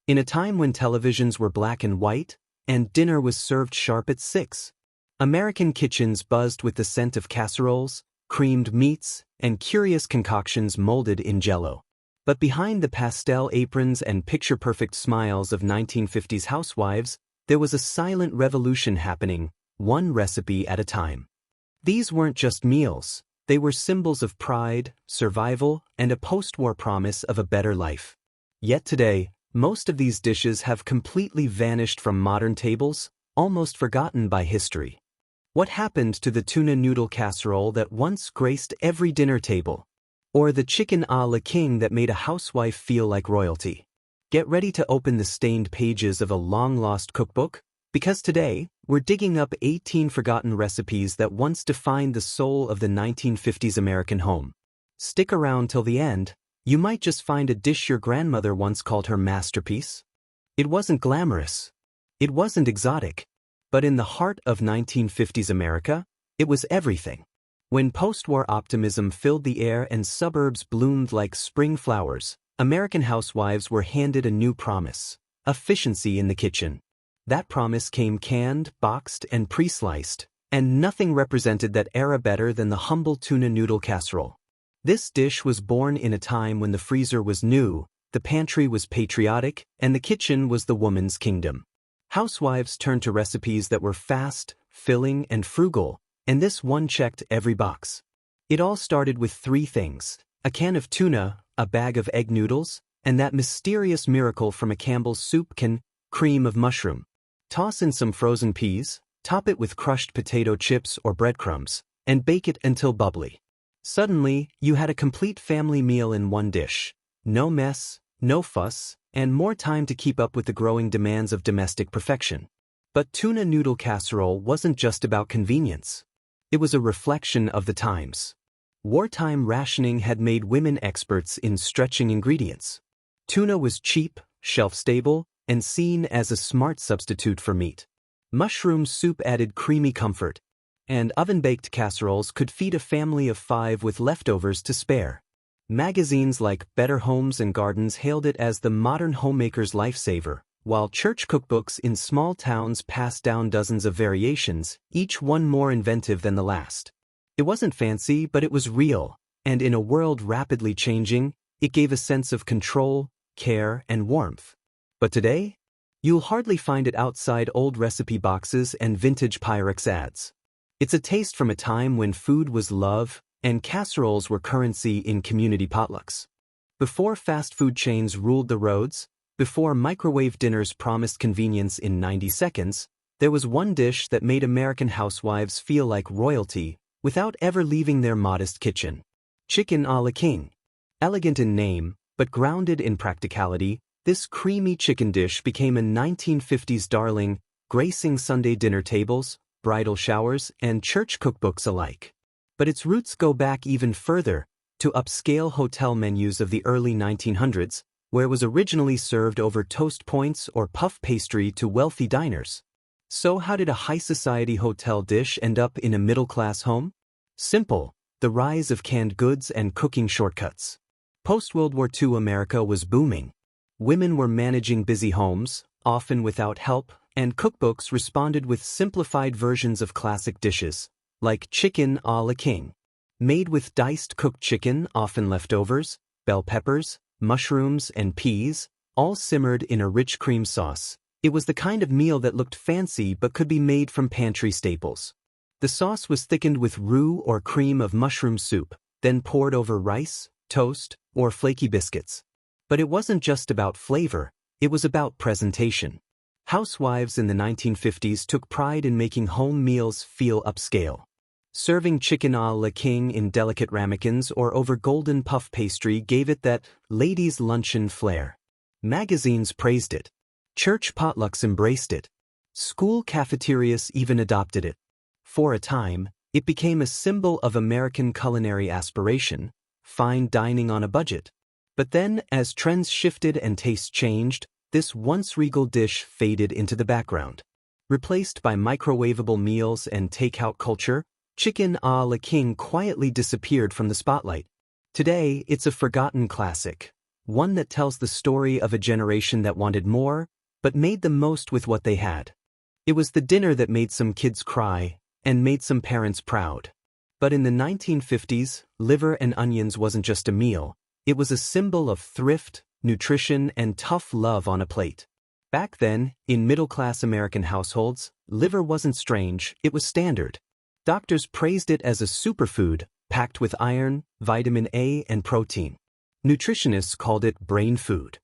In a time when televisions were black and white, and dinner was served sharp at 6, American kitchens buzzed with the scent of casseroles, creamed meats, and curious concoctions molded in jello. But behind the pastel aprons and picture-perfect smiles of 1950s housewives, there was a silent revolution happening, one recipe at a time. These weren't just meals, they were symbols of pride, survival, and a post-war promise of a better life. Yet today, most of these dishes have completely vanished from modern tables, almost forgotten by history. What happened to the tuna noodle casserole that once graced every dinner table? Or the chicken a la king that made a housewife feel like royalty? Get ready to open the stained pages of a long-lost cookbook, because today, we're digging up 18 forgotten recipes that once defined the soul of the 1950s American home. Stick around till the end, you might just find a dish your grandmother once called her masterpiece. It wasn't glamorous. It wasn't exotic. But in the heart of 1950s America, it was everything. When post-war optimism filled the air and suburbs bloomed like spring flowers, American housewives were handed a new promise: efficiency in the kitchen. That promise came canned, boxed, and pre-sliced, and nothing represented that era better than the humble tuna noodle casserole. This dish was born in a time when the freezer was new, the pantry was patriotic, and the kitchen was the woman's kingdom. Housewives turned to recipes that were fast, filling, and frugal, and this one checked every box. It all started with 3 things: a can of tuna, a bag of egg noodles, and that mysterious miracle from a Campbell's soup can: cream of mushroom. Toss in some frozen peas, top it with crushed potato chips or breadcrumbs, and bake it until bubbly. Suddenly, you had a complete family meal in one dish. No mess, no fuss, and more time to keep up with the growing demands of domestic perfection. But tuna noodle casserole wasn't just about convenience. It was a reflection of the times. Wartime rationing had made women experts in stretching ingredients. Tuna was cheap, shelf-stable, and seen as a smart substitute for meat. Mushroom soup added creamy comfort, and oven-baked casseroles could feed a family of 5 with leftovers to spare. Magazines like Better Homes and Gardens hailed it as the modern homemaker's lifesaver, while church cookbooks in small towns passed down dozens of variations, each one more inventive than the last. It wasn't fancy, but it was real, and in a world rapidly changing, it gave a sense of control, care, and warmth. But today, you'll hardly find it outside old recipe boxes and vintage Pyrex ads. It's a taste from a time when food was love, and casseroles were currency in community potlucks. Before fast food chains ruled the roads, before microwave dinners promised convenience in 90 seconds, there was one dish that made American housewives feel like royalty without ever leaving their modest kitchen: chicken a la king. Elegant in name, but grounded in practicality, this creamy chicken dish became a 1950s darling, gracing Sunday dinner tables, bridal showers, and church cookbooks alike. But its roots go back even further, to upscale hotel menus of the early 1900s, where it was originally served over toast points or puff pastry to wealthy diners. So how did a high-society hotel dish end up in a middle-class home? Simple: the rise of canned goods and cooking shortcuts. Post-World War II America was booming. Women were managing busy homes, often without help, and cookbooks responded with simplified versions of classic dishes, like chicken a la king. Made with diced cooked chicken, often leftovers, bell peppers, mushrooms, and peas, all simmered in a rich cream sauce. It was the kind of meal that looked fancy but could be made from pantry staples. The sauce was thickened with roux or cream of mushroom soup, then poured over rice, toast, or flaky biscuits. But it wasn't just about flavor, it was about presentation. Housewives in the 1950s took pride in making home meals feel upscale. Serving chicken a la king in delicate ramekins or over golden puff pastry gave it that ladies' luncheon flair. Magazines praised it. Church potlucks embraced it. School cafeterias even adopted it. For a time, it became a symbol of American culinary aspiration, fine dining on a budget. But then, as trends shifted and tastes changed, this once regal dish faded into the background. Replaced by microwavable meals and takeout culture, chicken a la king quietly disappeared from the spotlight. Today, it's a forgotten classic, one that tells the story of a generation that wanted more, but made the most with what they had. It was the dinner that made some kids cry, and made some parents proud. But in the 1950s, liver and onions wasn't just a meal, it was a symbol of thrift, nutrition, and tough love on a plate. Back then, in middle-class American households, liver wasn't strange, it was standard. Doctors praised it as a superfood, packed with iron, vitamin A, and protein. Nutritionists called it brain food.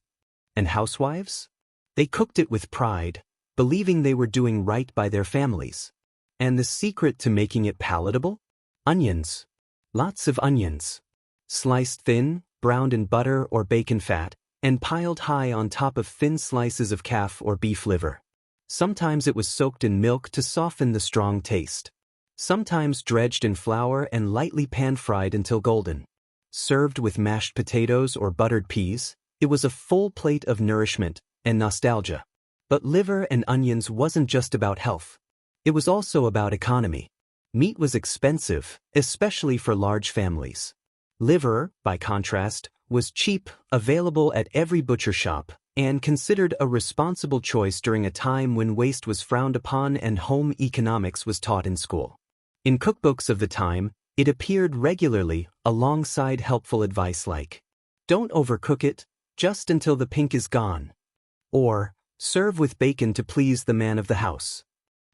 And housewives? They cooked it with pride, believing they were doing right by their families. And the secret to making it palatable? Onions. Lots of onions. Sliced thin, browned in butter or bacon fat, and piled high on top of thin slices of calf or beef liver. Sometimes it was soaked in milk to soften the strong taste. Sometimes dredged in flour and lightly pan-fried until golden. Served with mashed potatoes or buttered peas, it was a full plate of nourishment and nostalgia. But liver and onions wasn't just about health. It was also about economy. Meat was expensive, especially for large families. Liver, by contrast, was cheap, available at every butcher shop, and considered a responsible choice during a time when waste was frowned upon and home economics was taught in school. In cookbooks of the time, it appeared regularly alongside helpful advice like, "Don't overcook it, just until the pink is gone," or "Serve with bacon to please the man of the house."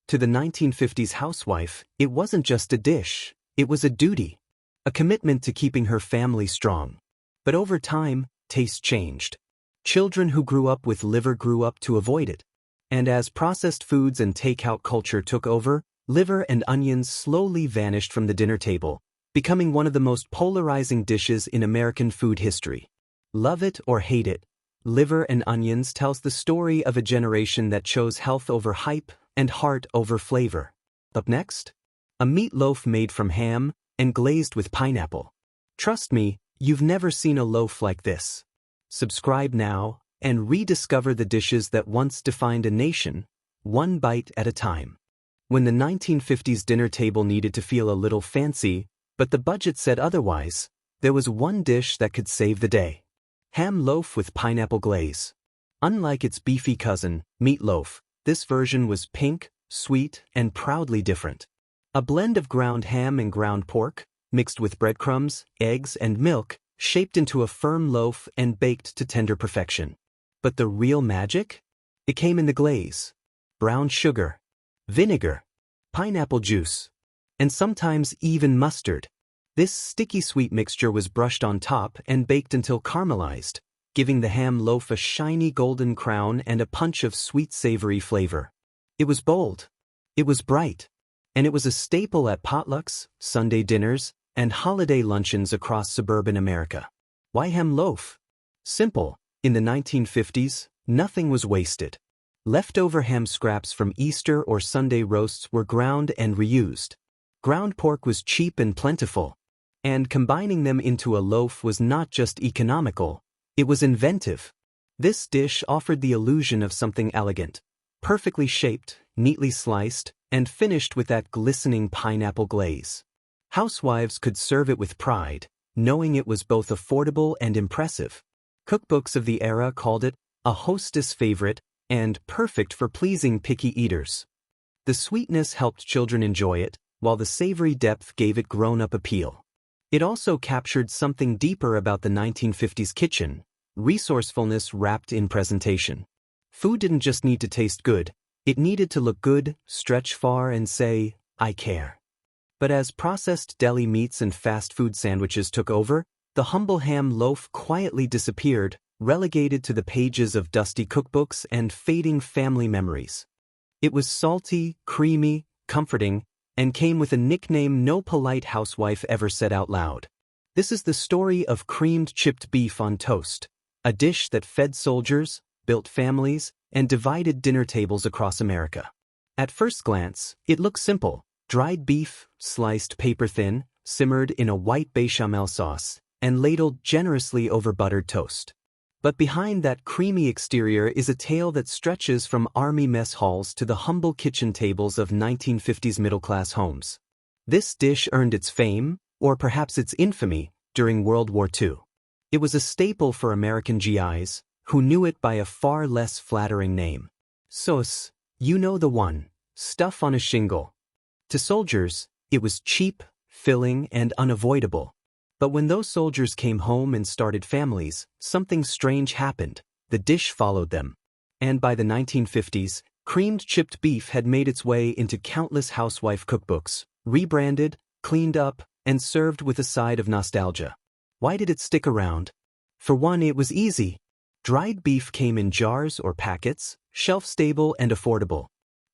To the 1950s housewife, it wasn't just a dish, it was a duty, a commitment to keeping her family strong. But over time, taste changed. Children who grew up with liver grew up to avoid it. And as processed foods and takeout culture took over, liver and onions slowly vanished from the dinner table, becoming one of the most polarizing dishes in American food history. Love it or hate it, liver and onions tells the story of a generation that chose health over hype and heart over flavor. Up next, a meatloaf made from ham and glazed with pineapple. Trust me, you've never seen a loaf like this. Subscribe now and rediscover the dishes that once defined a nation, one bite at a time. When the 1950s dinner table needed to feel a little fancy, but the budget said otherwise, there was one dish that could save the day. Ham loaf with pineapple glaze. Unlike its beefy cousin, meatloaf, this version was pink, sweet, and proudly different. A blend of ground ham and ground pork, mixed with breadcrumbs, eggs, and milk, shaped into a firm loaf and baked to tender perfection. But the real magic? It came in the glaze. Brown sugar, vinegar, pineapple juice, and sometimes even mustard. This sticky sweet mixture was brushed on top and baked until caramelized, giving the ham loaf a shiny golden crown and a punch of sweet savory flavor. It was bold. It was bright. And it was a staple at potlucks, Sunday dinners, and holiday luncheons across suburban America. Why ham loaf? Simple. In the 1950s, nothing was wasted. Leftover ham scraps from Easter or Sunday roasts were ground and reused. Ground pork was cheap and plentiful. And combining them into a loaf was not just economical, it was inventive. This dish offered the illusion of something elegant, perfectly shaped, neatly sliced, and finished with that glistening pineapple glaze. Housewives could serve it with pride, knowing it was both affordable and impressive. Cookbooks of the era called it a hostess favorite and perfect for pleasing picky eaters. The sweetness helped children enjoy it, while the savory depth gave it grown-up appeal. It also captured something deeper about the 1950s kitchen, resourcefulness wrapped in presentation. Food didn't just need to taste good, it needed to look good, stretch far, and say, "I care." But as processed deli meats and fast food sandwiches took over, the humble ham loaf quietly disappeared, relegated to the pages of dusty cookbooks and fading family memories. It was salty, creamy, comforting, and came with a nickname no polite housewife ever said out loud. This is the story of creamed chipped beef on toast, a dish that fed soldiers, built families, and divided dinner tables across America. At first glance, it looks simple: dried beef, sliced paper-thin, simmered in a white bechamel sauce, and ladled generously over buttered toast. But behind that creamy exterior is a tale that stretches from army mess halls to the humble kitchen tables of 1950s middle-class homes. This dish earned its fame, or perhaps its infamy, during World War II. It was a staple for American GIs, who knew it by a far less flattering name. Sauce, you know the one, stuff on a shingle. To soldiers, it was cheap, filling, and unavoidable. But when those soldiers came home and started families, something strange happened. The dish followed them. And by the 1950s, creamed chipped beef had made its way into countless housewife cookbooks, rebranded, cleaned up, and served with a side of nostalgia. Why did it stick around? For one, it was easy. Dried beef came in jars or packets, shelf-stable and affordable.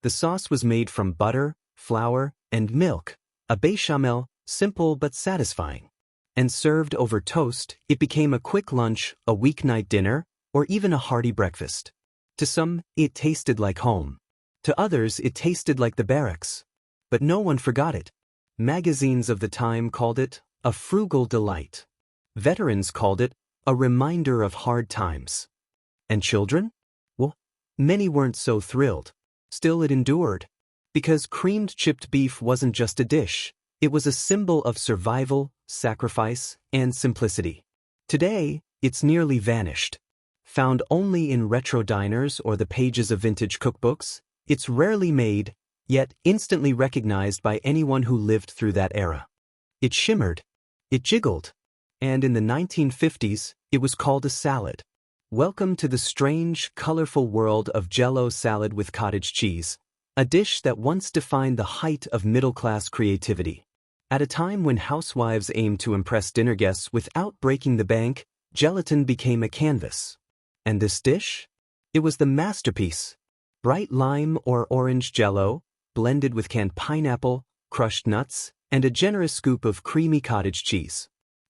The sauce was made from butter, flour, and milk, a bechamel, simple but satisfying. And served over toast, it became a quick lunch, a weeknight dinner, or even a hearty breakfast. To some, it tasted like home. To others, it tasted like the barracks. But no one forgot it. Magazines of the time called it a frugal delight. Veterans called it a reminder of hard times. And children? Well, many weren't so thrilled. Still, it endured. Because creamed chipped beef wasn't just a dish. It was a symbol of survival, sacrifice, and simplicity. Today, it's nearly vanished. Found only in retro diners or the pages of vintage cookbooks, it's rarely made, yet instantly recognized by anyone who lived through that era. It shimmered. It jiggled. And in the 1950s, it was called a salad. Welcome to the strange, colorful world of Jell-O salad with cottage cheese, a dish that once defined the height of middle-class creativity. At a time when housewives aimed to impress dinner guests without breaking the bank, gelatin became a canvas. And this dish? It was the masterpiece. Bright lime or orange Jell-O, blended with canned pineapple, crushed nuts, and a generous scoop of creamy cottage cheese.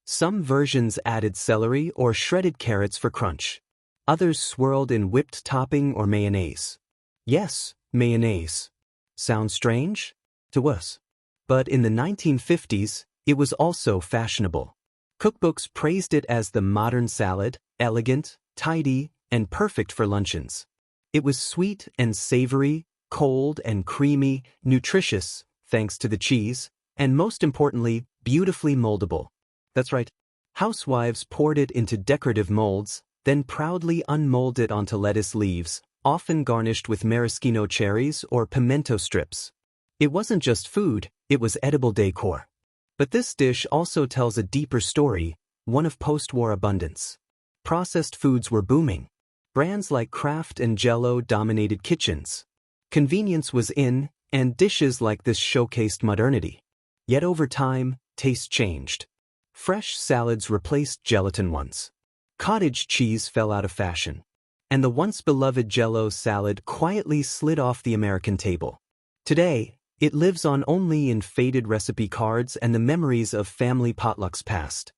Some versions added celery or shredded carrots for crunch. Others swirled in whipped topping or mayonnaise. Yes, mayonnaise. Sounds strange? To us. But in the 1950s, it was also fashionable. Cookbooks praised it as the modern salad, elegant, tidy, and perfect for luncheons. It was sweet and savory, cold and creamy, nutritious, thanks to the cheese, and most importantly, beautifully moldable. That's right. Housewives poured it into decorative molds, then proudly unmolded it onto lettuce leaves, often garnished with maraschino cherries or pimento strips. It wasn't just food, it was edible decor. But this dish also tells a deeper story, one of post-war abundance. Processed foods were booming. Brands like Kraft and Jell-O dominated kitchens. Convenience was in, and dishes like this showcased modernity. Yet over time, taste changed. Fresh salads replaced gelatin ones. Cottage cheese fell out of fashion. And the once beloved Jell-O salad quietly slid off the American table. Today, it lives on only in faded recipe cards and the memories of family potlucks past.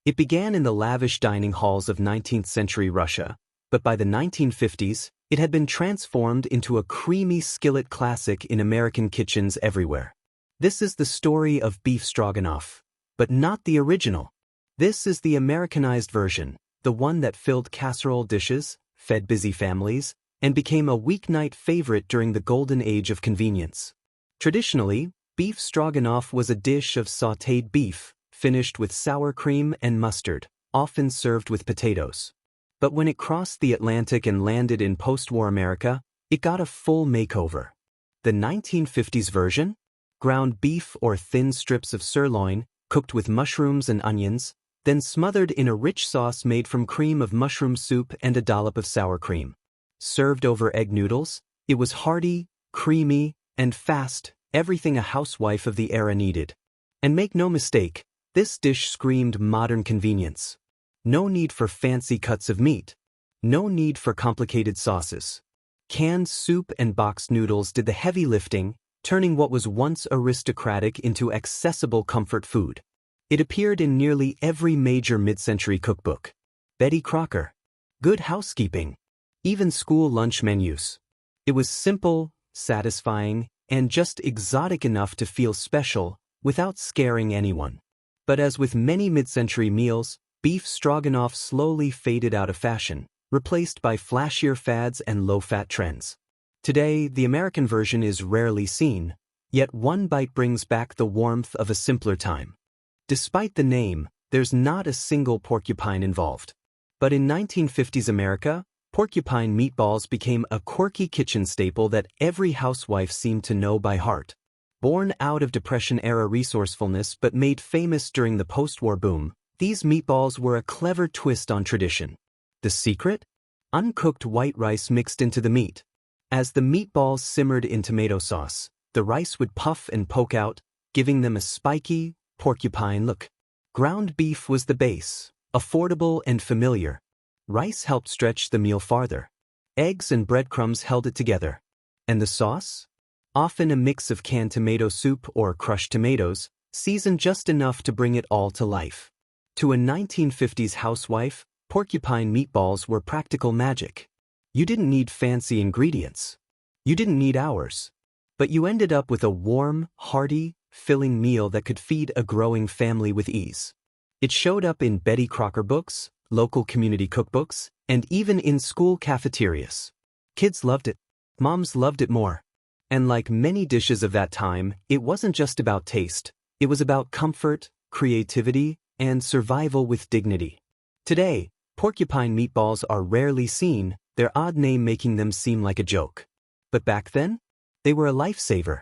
It began in the lavish dining halls of 19th century Russia, but by the 1950s, it had been transformed into a creamy skillet classic in American kitchens everywhere. This is the story of beef stroganoff, but not the original. This is the Americanized version, the one that filled casserole dishes, fed busy families, and became a weeknight favorite during the golden age of convenience. Traditionally, beef stroganoff was a dish of sautéed beef, finished with sour cream and mustard, often served with potatoes. But when it crossed the Atlantic and landed in post-war America, it got a full makeover. The 1950s version? Ground beef or thin strips of sirloin, cooked with mushrooms and onions, then smothered in a rich sauce made from cream of mushroom soup and a dollop of sour cream. Served over egg noodles, it was hearty, creamy, and fast, everything a housewife of the era needed. And make no mistake, this dish screamed modern convenience. No need for fancy cuts of meat. No need for complicated sauces. Canned soup and boxed noodles did the heavy lifting, turning what was once aristocratic into accessible comfort food. It appeared in nearly every major mid-century cookbook. Betty Crocker. Good Housekeeping. Even school lunch menus. It was simple, satisfying, and just exotic enough to feel special, without scaring anyone. But as with many mid-century meals, beef stroganoff slowly faded out of fashion, replaced by flashier fads and low-fat trends. Today, the American version is rarely seen, yet one bite brings back the warmth of a simpler time. Despite the name, there's not a single porcupine involved. But in 1950s America, porcupine meatballs became a quirky kitchen staple that every housewife seemed to know by heart. Born out of Depression-era resourcefulness but made famous during the post-war boom, these meatballs were a clever twist on tradition. The secret? Uncooked white rice mixed into the meat. As the meatballs simmered in tomato sauce, the rice would puff and poke out, giving them a spiky, porcupine look. Ground beef was the base, affordable and familiar. Rice helped stretch the meal farther. Eggs and breadcrumbs held it together. And the sauce? Often a mix of canned tomato soup or crushed tomatoes, seasoned just enough to bring it all to life. To a 1950s housewife, porcupine meatballs were practical magic. You didn't need fancy ingredients. You didn't need hours. But you ended up with a warm, hearty, filling meal that could feed a growing family with ease. It showed up in Betty Crocker books, local community cookbooks, and even in school cafeterias. Kids loved it. Moms loved it more. And like many dishes of that time, it wasn't just about taste. It was about comfort, creativity, and survival with dignity. Today, porcupine meatballs are rarely seen, their odd name making them seem like a joke. But back then, they were a lifesaver.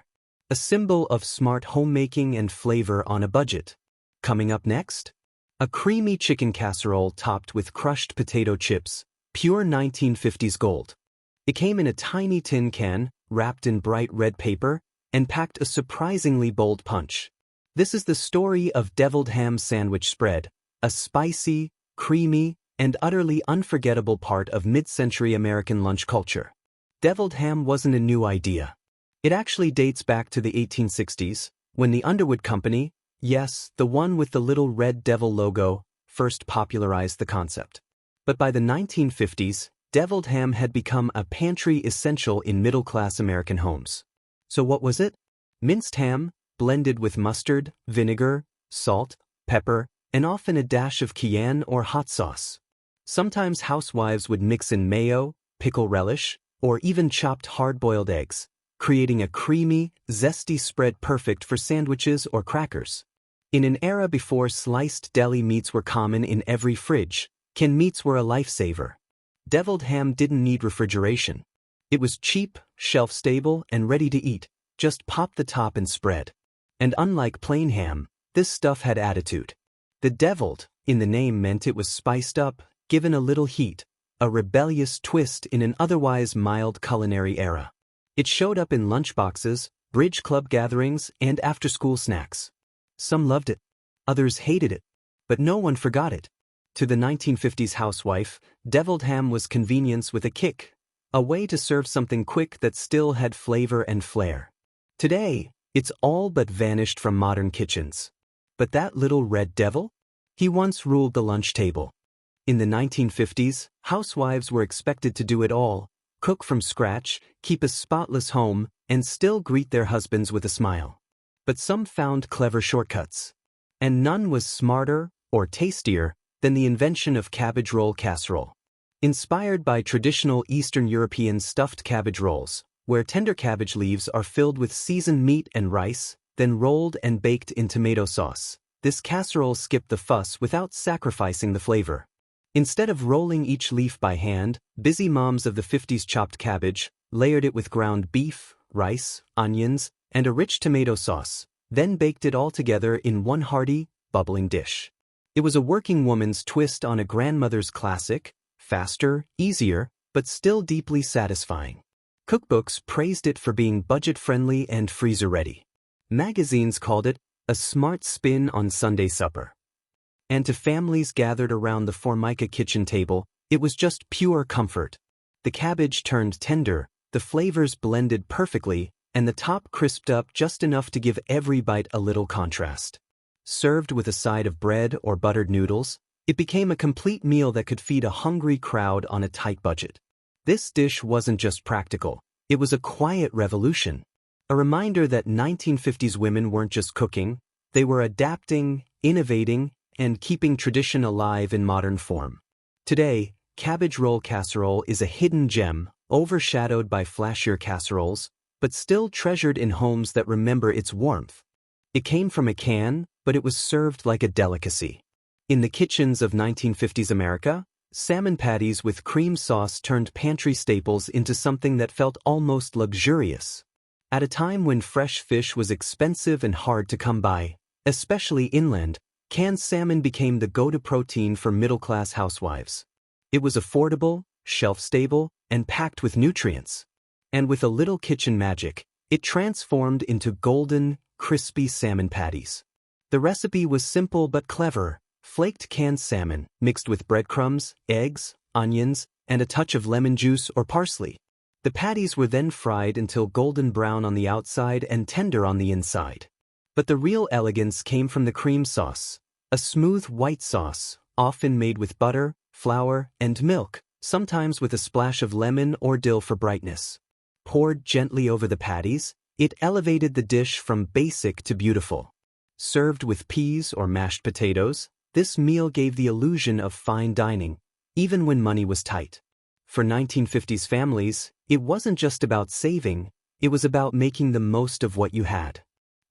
A symbol of smart homemaking and flavor on a budget. Coming up next? A creamy chicken casserole topped with crushed potato chips, pure 1950s gold. It came in a tiny tin can, wrapped in bright red paper, and packed a surprisingly bold punch. This is the story of deviled ham sandwich spread, a spicy, creamy, and utterly unforgettable part of mid-century American lunch culture. Deviled ham wasn't a new idea. It actually dates back to the 1860s, when the Underwood Company, yes, the one with the little red devil logo, first popularized the concept. But by the 1950s, deviled ham had become a pantry essential in middle-class American homes. So what was it? Minced ham, blended with mustard, vinegar, salt, pepper, and often a dash of cayenne or hot sauce. Sometimes housewives would mix in mayo, pickle relish, or even chopped hard-boiled eggs, creating a creamy, zesty spread perfect for sandwiches or crackers. In an era before sliced deli meats were common in every fridge, canned meats were a lifesaver. Deviled ham didn't need refrigeration. It was cheap, shelf-stable, and ready to eat. Just pop the top and spread. And unlike plain ham, this stuff had attitude. The deviled, in the name, meant it was spiced up, given a little heat, a rebellious twist in an otherwise mild culinary era. It showed up in lunchboxes, bridge club gatherings, and after-school snacks. Some loved it. Others hated it. But no one forgot it. To the 1950s housewife, deviled ham was convenience with a kick, a way to serve something quick that still had flavor and flair. Today, it's all but vanished from modern kitchens. But that little red devil? He once ruled the lunch table. In the 1950s, housewives were expected to do it all, cook from scratch, keep a spotless home, and still greet their husbands with a smile. But some found clever shortcuts. And none was smarter or tastier than the invention of cabbage roll casserole. Inspired by traditional Eastern European stuffed cabbage rolls, where tender cabbage leaves are filled with seasoned meat and rice, then rolled and baked in tomato sauce, this casserole skipped the fuss without sacrificing the flavor. Instead of rolling each leaf by hand, busy moms of the 50s chopped cabbage, layered it with ground beef, rice, onions, and a rich tomato sauce, then baked it all together in one hearty, bubbling dish. It was a working woman's twist on a grandmother's classic, faster, easier, but still deeply satisfying. Cookbooks praised it for being budget-friendly and freezer-ready. Magazines called it a smart spin on Sunday supper. And to families gathered around the Formica kitchen table, it was just pure comfort. The cabbage turned tender, the flavors blended perfectly, and the top crisped up just enough to give every bite a little contrast. Served with a side of bread or buttered noodles, it became a complete meal that could feed a hungry crowd on a tight budget. This dish wasn't just practical, it was a quiet revolution. A reminder that 1950s women weren't just cooking, they were adapting, innovating, and keeping tradition alive in modern form. Today, cabbage roll casserole is a hidden gem, overshadowed by flashier casseroles, but still treasured in homes that remember its warmth. It came from a can, but it was served like a delicacy. In the kitchens of 1950s America, salmon patties with cream sauce turned pantry staples into something that felt almost luxurious. At a time when fresh fish was expensive and hard to come by, especially inland, canned salmon became the go-to protein for middle-class housewives. It was affordable, shelf-stable, and packed with nutrients. And with a little kitchen magic, it transformed into golden, crispy salmon patties. The recipe was simple but clever: flaked canned salmon, mixed with breadcrumbs, eggs, onions, and a touch of lemon juice or parsley. The patties were then fried until golden brown on the outside and tender on the inside. But the real elegance came from the cream sauce, a smooth white sauce, often made with butter, flour, and milk, sometimes with a splash of lemon or dill for brightness. Poured gently over the patties, it elevated the dish from basic to beautiful. Served with peas or mashed potatoes, this meal gave the illusion of fine dining, even when money was tight. For 1950s families, it wasn't just about saving, it was about making the most of what you had.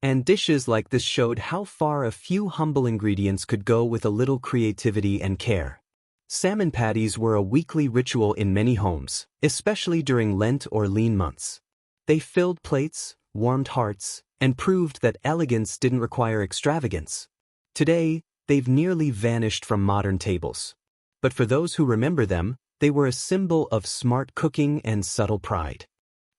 And dishes like this showed how far a few humble ingredients could go with a little creativity and care. Salmon patties were a weekly ritual in many homes, especially during Lent or lean months. They filled plates, warmed hearts, and proved that elegance didn't require extravagance. Today, they've nearly vanished from modern tables. But for those who remember them, they were a symbol of smart cooking and subtle pride.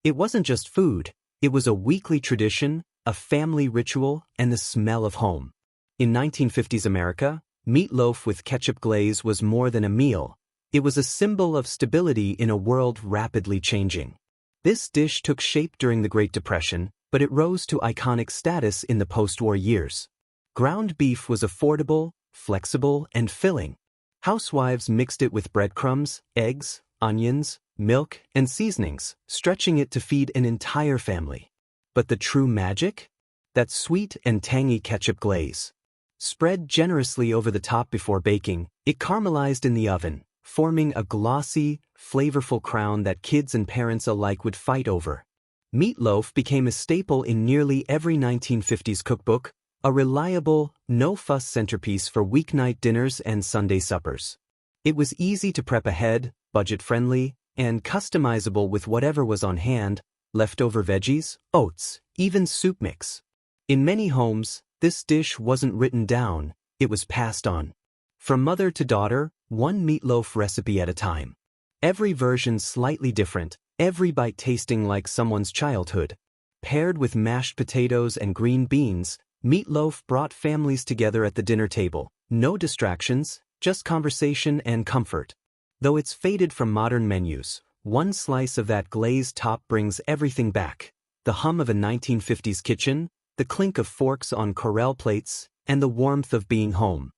It wasn't just food, it was a weekly tradition, a family ritual, and the smell of home. In 1950s America, meatloaf with ketchup glaze was more than a meal. It was a symbol of stability in a world rapidly changing. This dish took shape during the Great Depression, but it rose to iconic status in the post-war years. Ground beef was affordable, flexible, and filling. Housewives mixed it with breadcrumbs, eggs, onions, milk, and seasonings, stretching it to feed an entire family. But the true magic? That sweet and tangy ketchup glaze. Spread generously over the top before baking, it caramelized in the oven, forming a glossy, flavorful crown that kids and parents alike would fight over. Meatloaf became a staple in nearly every 1950s cookbook, a reliable, no-fuss centerpiece for weeknight dinners and Sunday suppers. It was easy to prep ahead, budget-friendly, and customizable with whatever was on hand: leftover veggies, oats, even soup mix. In many homes, this dish wasn't written down, it was passed on. From mother to daughter, one meatloaf recipe at a time. Every version slightly different, every bite tasting like someone's childhood. Paired with mashed potatoes and green beans, meatloaf brought families together at the dinner table. No distractions, just conversation and comfort. Though it's faded from modern menus, one slice of that glazed top brings everything back. The hum of a 1950s kitchen, the clink of forks on Corelle plates, and the warmth of being home.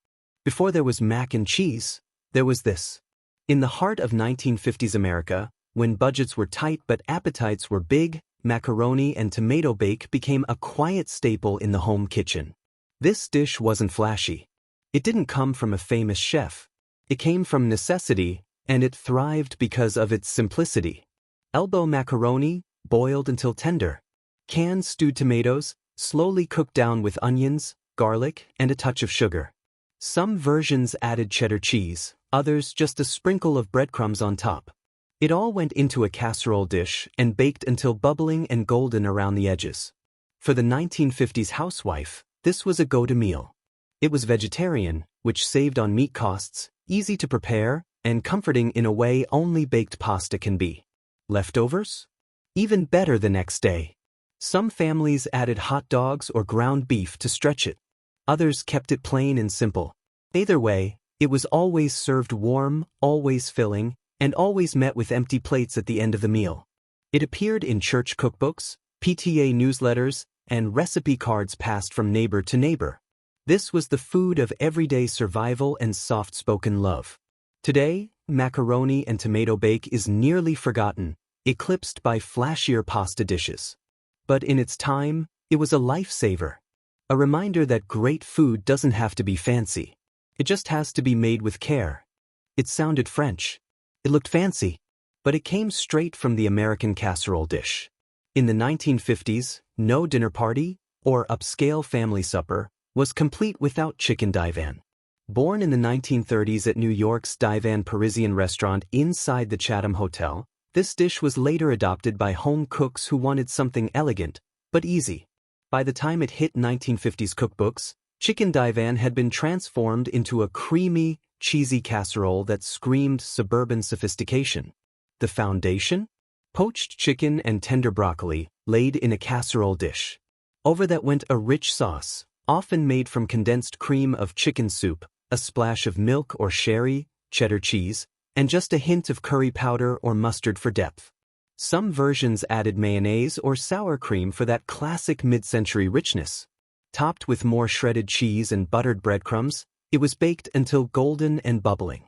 Before there was mac and cheese, there was this. In the heart of 1950s America, when budgets were tight but appetites were big, macaroni and tomato bake became a quiet staple in the home kitchen. This dish wasn't flashy. It didn't come from a famous chef. It came from necessity, and it thrived because of its simplicity. Elbow macaroni, boiled until tender. Canned stewed tomatoes, slowly cooked down with onions, garlic, and a touch of sugar. Some versions added cheddar cheese, others just a sprinkle of breadcrumbs on top. It all went into a casserole dish and baked until bubbling and golden around the edges. For the 1950s housewife, this was a go-to meal. It was vegetarian, which saved on meat costs, easy to prepare, and comforting in a way only baked pasta can be. Leftovers? Even better the next day. Some families added hot dogs or ground beef to stretch it. Others kept it plain and simple. Either way, it was always served warm, always filling, and always met with empty plates at the end of the meal. It appeared in church cookbooks, PTA newsletters, and recipe cards passed from neighbor to neighbor. This was the food of everyday survival and soft-spoken love. Today, macaroni and tomato bake is nearly forgotten, eclipsed by flashier pasta dishes. But in its time, it was a lifesaver. A reminder that great food doesn't have to be fancy. It just has to be made with care. It sounded French. It looked fancy. But it came straight from the American casserole dish. In the 1950s, no dinner party, or upscale family supper, was complete without chicken divan. Born in the 1930s at New York's Divan Parisian restaurant inside the Chatham Hotel, this dish was later adopted by home cooks who wanted something elegant, but easy. By the time it hit 1950s cookbooks, chicken divan had been transformed into a creamy, cheesy casserole that screamed suburban sophistication. The foundation? Poached chicken and tender broccoli, laid in a casserole dish. Over that went a rich sauce, often made from condensed cream of chicken soup, a splash of milk or sherry, cheddar cheese, and just a hint of curry powder or mustard for depth. Some versions added mayonnaise or sour cream for that classic mid-century richness. Topped with more shredded cheese and buttered breadcrumbs, it was baked until golden and bubbling.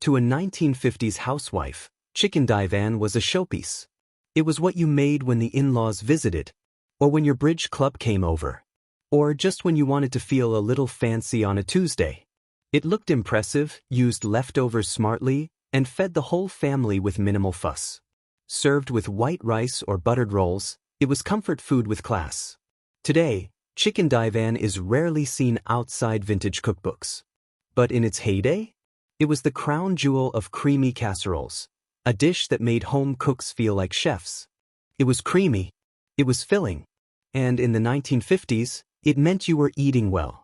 To a 1950s housewife, chicken divan was a showpiece. It was what you made when the in-laws visited, or when your bridge club came over, or just when you wanted to feel a little fancy on a Tuesday. It looked impressive, used leftovers smartly, and fed the whole family with minimal fuss. Served with white rice or buttered rolls, it was comfort food with class. Today, chicken divan is rarely seen outside vintage cookbooks. But in its heyday, it was the crown jewel of creamy casseroles, a dish that made home cooks feel like chefs. It was creamy, it was filling, and in the 1950s, it meant you were eating well.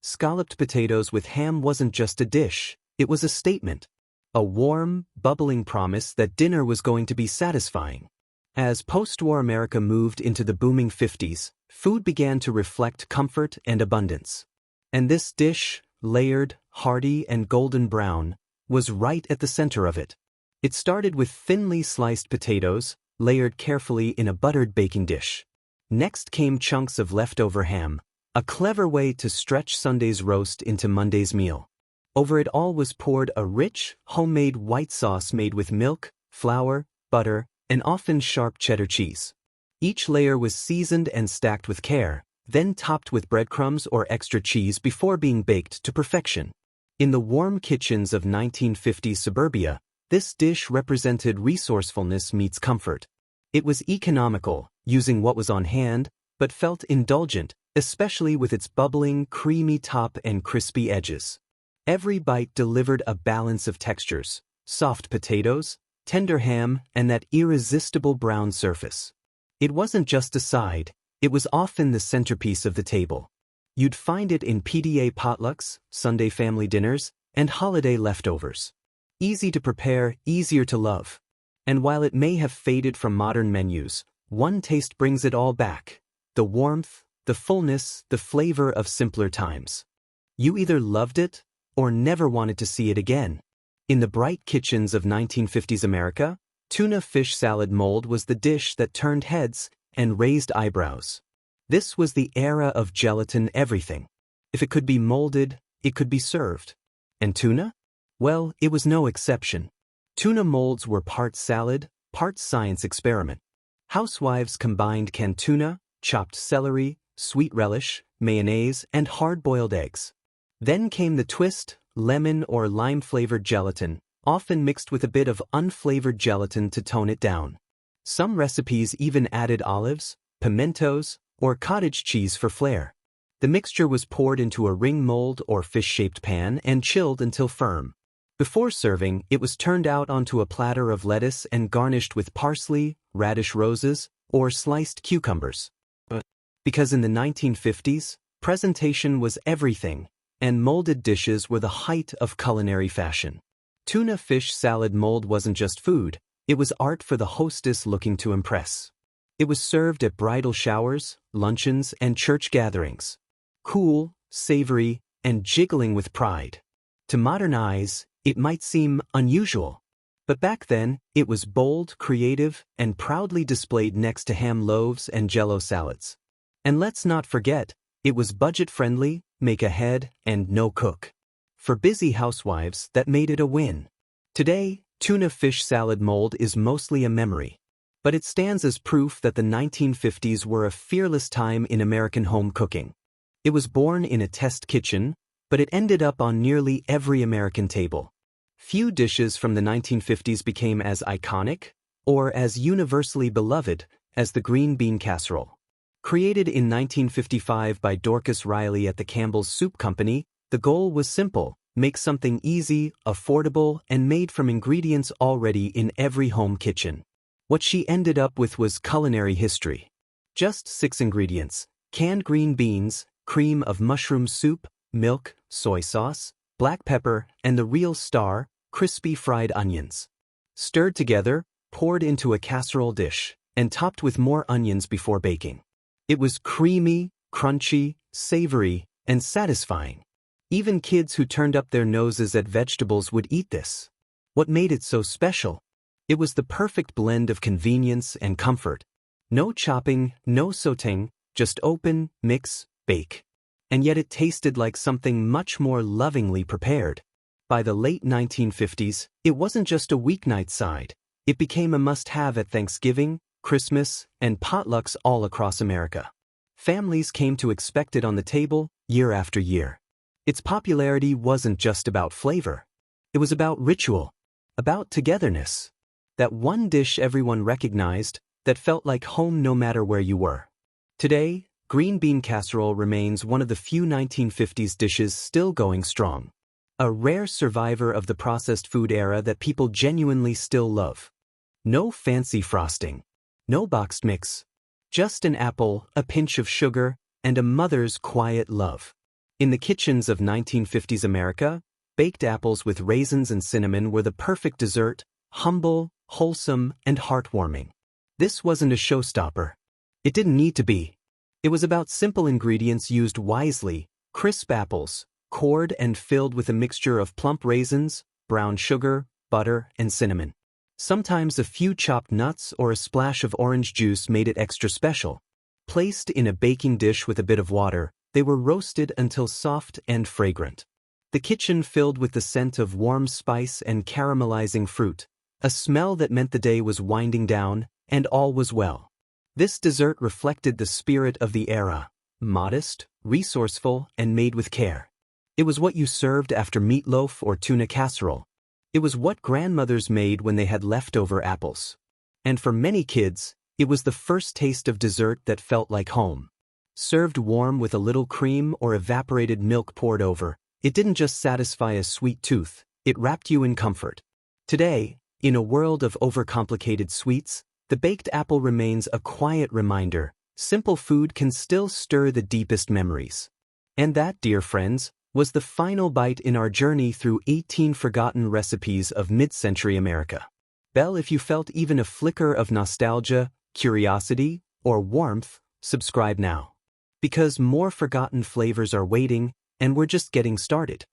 Scalloped potatoes with ham wasn't just a dish, it was a statement. A warm, bubbling promise that dinner was going to be satisfying. As post-war America moved into the booming 50s, food began to reflect comfort and abundance. And this dish, layered, hearty, and golden brown, was right at the center of it. It started with thinly sliced potatoes, layered carefully in a buttered baking dish. Next came chunks of leftover ham, a clever way to stretch Sunday's roast into Monday's meal. Over it all was poured a rich, homemade white sauce made with milk, flour, butter, and often sharp cheddar cheese. Each layer was seasoned and stacked with care, then topped with breadcrumbs or extra cheese before being baked to perfection. In the warm kitchens of 1950s suburbia, this dish represented resourcefulness meets comfort. It was economical, using what was on hand, but felt indulgent, especially with its bubbling, creamy top and crispy edges. Every bite delivered a balance of textures: soft potatoes, tender ham, and that irresistible brown surface. It wasn't just a side, it was often the centerpiece of the table. You'd find it in PTA potlucks, Sunday family dinners, and holiday leftovers. Easy to prepare, easier to love. And while it may have faded from modern menus, one taste brings it all back: the warmth, the fullness, the flavor of simpler times. You either loved it, or never wanted to see it again. In the bright kitchens of 1950s America, tuna fish salad mold was the dish that turned heads and raised eyebrows. This was the era of gelatin everything. If it could be molded, it could be served. And tuna? Well, it was no exception. Tuna molds were part salad, part science experiment. Housewives combined canned tuna, chopped celery, sweet relish, mayonnaise, and hard-boiled eggs. Then came the twist: lemon or lime-flavored gelatin, often mixed with a bit of unflavored gelatin to tone it down. Some recipes even added olives, pimentos, or cottage cheese for flair. The mixture was poured into a ring mold or fish-shaped pan and chilled until firm. Before serving, it was turned out onto a platter of lettuce and garnished with parsley, radish roses, or sliced cucumbers. Because in the 1950s, presentation was everything, and molded dishes were the height of culinary fashion. Tuna fish salad mold wasn't just food, it was art for the hostess looking to impress. It was served at bridal showers, luncheons, and church gatherings. Cool, savory, and jiggling with pride. To modern eyes, it might seem unusual. But back then, it was bold, creative, and proudly displayed next to ham loaves and Jell-O salads. And let's not forget, it was budget-friendly, make ahead, and no cook. For busy housewives, that made it a win. Today, tuna fish salad mold is mostly a memory. But it stands as proof that the 1950s were a fearless time in American home cooking. It was born in a test kitchen, but it ended up on nearly every American table. Few dishes from the 1950s became as iconic, or as universally beloved, as the green bean casserole. Created in 1955 by Dorcas Riley at the Campbell's Soup Company, the goal was simple: make something easy, affordable, and made from ingredients already in every home kitchen. What she ended up with was culinary history. Just 6 ingredients: canned green beans, cream of mushroom soup, milk, soy sauce, black pepper, and the real star, crispy fried onions. Stirred together, poured into a casserole dish, and topped with more onions before baking. It was creamy, crunchy, savory, and satisfying. Even kids who turned up their noses at vegetables would eat this. What made it so special? It was the perfect blend of convenience and comfort. No chopping, no sautéing, just open, mix, bake. And yet it tasted like something much more lovingly prepared. By the late 1950s, it wasn't just a weeknight side. It became a must-have at Thanksgiving, Christmas, and potlucks all across America. Families came to expect it on the table year after year. Its popularity wasn't just about flavor. It was about ritual, about togetherness. That one dish everyone recognized, that felt like home no matter where you were. Today, green bean casserole remains one of the few 1950s dishes still going strong. A rare survivor of the processed food era that people genuinely still love. No fancy frosting. No boxed mix. Just an apple, a pinch of sugar, and a mother's quiet love. In the kitchens of 1950s America, baked apples with raisins and cinnamon were the perfect dessert, humble, wholesome, and heartwarming. This wasn't a showstopper. It didn't need to be. It was about simple ingredients used wisely: crisp apples, cored and filled with a mixture of plump raisins, brown sugar, butter, and cinnamon. Sometimes a few chopped nuts or a splash of orange juice made it extra special. Placed in a baking dish with a bit of water, they were roasted until soft and fragrant. The kitchen filled with the scent of warm spice and caramelizing fruit, a smell that meant the day was winding down, and all was well. This dessert reflected the spirit of the era: modest, resourceful, and made with care. It was what you served after meatloaf or tuna casserole. It was what grandmothers made when they had leftover apples. And for many kids, it was the first taste of dessert that felt like home. Served warm with a little cream or evaporated milk poured over, it didn't just satisfy a sweet tooth, it wrapped you in comfort. Today, in a world of overcomplicated sweets, the baked apple remains a quiet reminder: simple food can still stir the deepest memories. And that, dear friends, was the final bite in our journey through 18 forgotten recipes of mid-century America. If you felt even a flicker of nostalgia, curiosity, or warmth, subscribe now. Because more forgotten flavors are waiting, and we're just getting started.